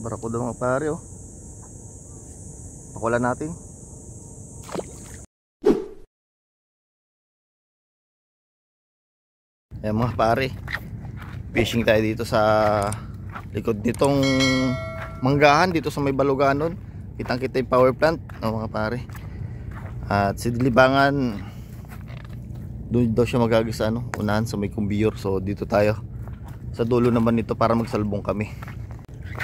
Barakuda mga pare, oh. Pakulan natin. Ayan mga pare, fishing tayo dito sa likod nitong manggahan dito sa may Baluganon. Kitang kita yung power plant, oh, mga pare. At si Dilibangan doon daw siya magagis sa unahan sa may kumbiyor. So dito tayo sa dulo naman nito para magsalbong kami.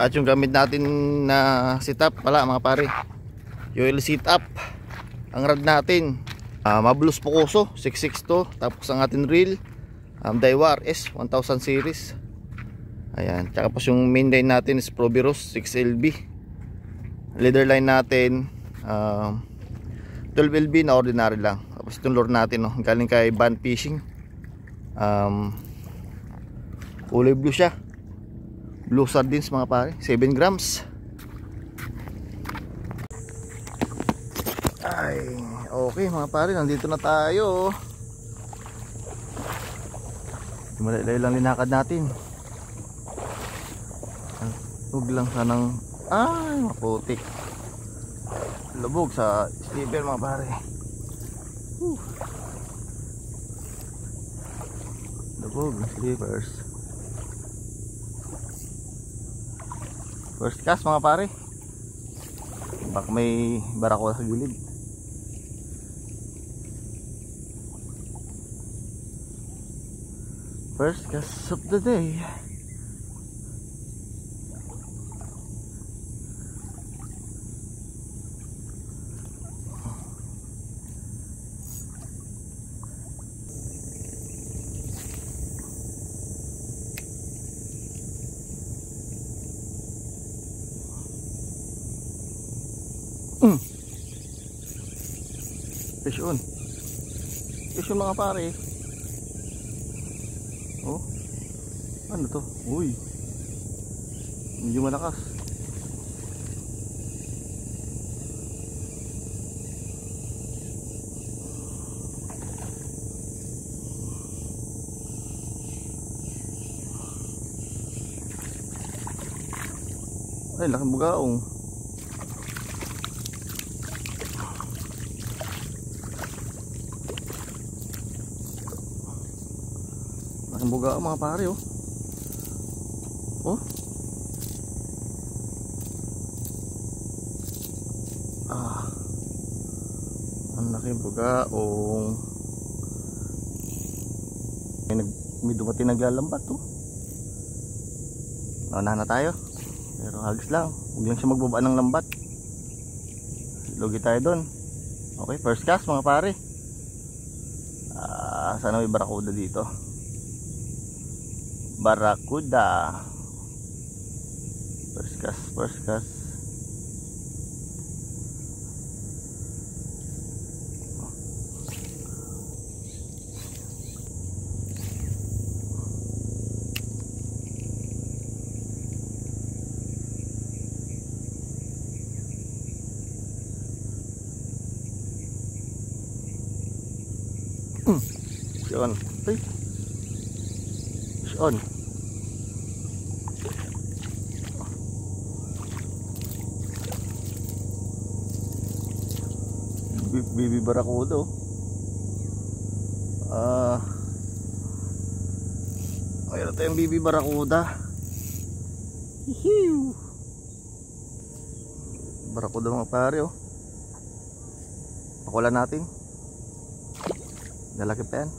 At yung gamit natin na setup pala mga pare, UL setup. Ang rod natin Mabulus Pocoso 662. Tapos ang ating reel Daiwa RS 1000 series. Ayan, tsaka po yung main line natin is Proviros 6LB. Leader line natin 12LB na ordinary lang. Tapos itong lure natin, no, galing kay Band Fishing. Kulay blue siya, blue sardines mga pare, 7 grams. Ay, okay mga pare, nandito na tayo. Malay lang linakad natin. Huwag lang sanang maputik. Lubog sa slipper mga pare. Lubog ng slippers. First cast mga pare. Baka may barako sa gilid. First cast of the day. Fish on. Fish on mga pare. Oh, ano to? Uy, medyo malakas. Ay, laking bugaong. Ang buga mga pare, oh. Oh. Ang laki buga, oh. May dumating naglalambat, oh. Naunahan na tayo. Pero hagis lang, huwag lang siya magbaba ng lambat. Lugi tayo doon. Okay, first cast mga pare. Sana may barakuda dito. Barakuda. First cast, first cast. Siyon. Ay. Siyon. Bibi barakuda, oh. Mayroon tayong bibi barakuda. Hihiw. Barakuda mga pare, oh. Pakulan natin. Lalaki pa yan.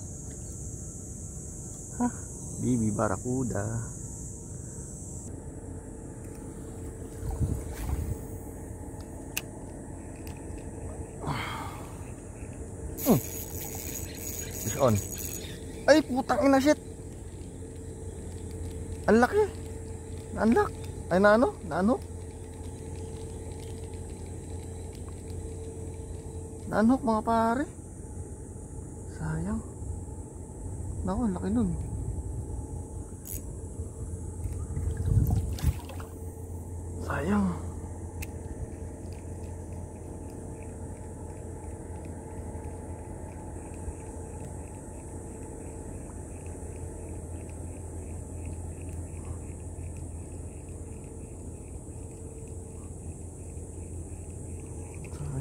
Bibi barakuda. Fish on. Ay putang ina, shit. Ang laki. Naanlak. Ay naano? Naanhok mga pare. Sayang. Naku, ang laki nun. Sayang.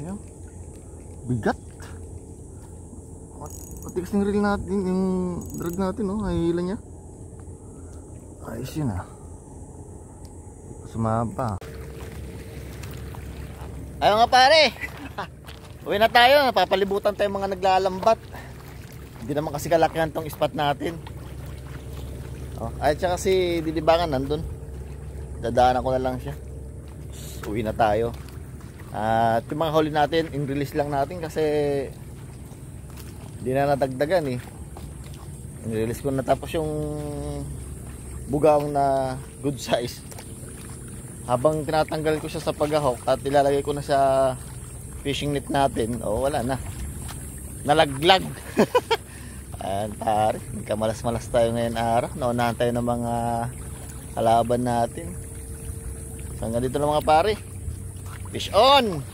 Ayan. Bigat. Matigas ng reel natin, yung drag natin, no? Nahihila niya. Ayos yun ah. Sumaba. Ayun nga pare. Uwi na tayo, napapalibutan tayo mga naglalambat. Hindi naman kasi kalakihan tong spot natin. Ay tsaka si Didibangan nandun. Dadaanan ko na lang siya. Uwi na tayo. At yung mga huli natin, in-release lang natin kasi hindi na nadagdagan eh. In-release ko na, tapos yung bugaong na good size, habang tinatanggal ko siya sa paghahok at ilalagay ko na sa fishing net natin, wala na, nalaglag. Ayan pare, nagkamalas-malas tayo ngayon araw. Naunahan tayo ng mga kalaban natin. So hanggang dito lang mga pare. Fish on!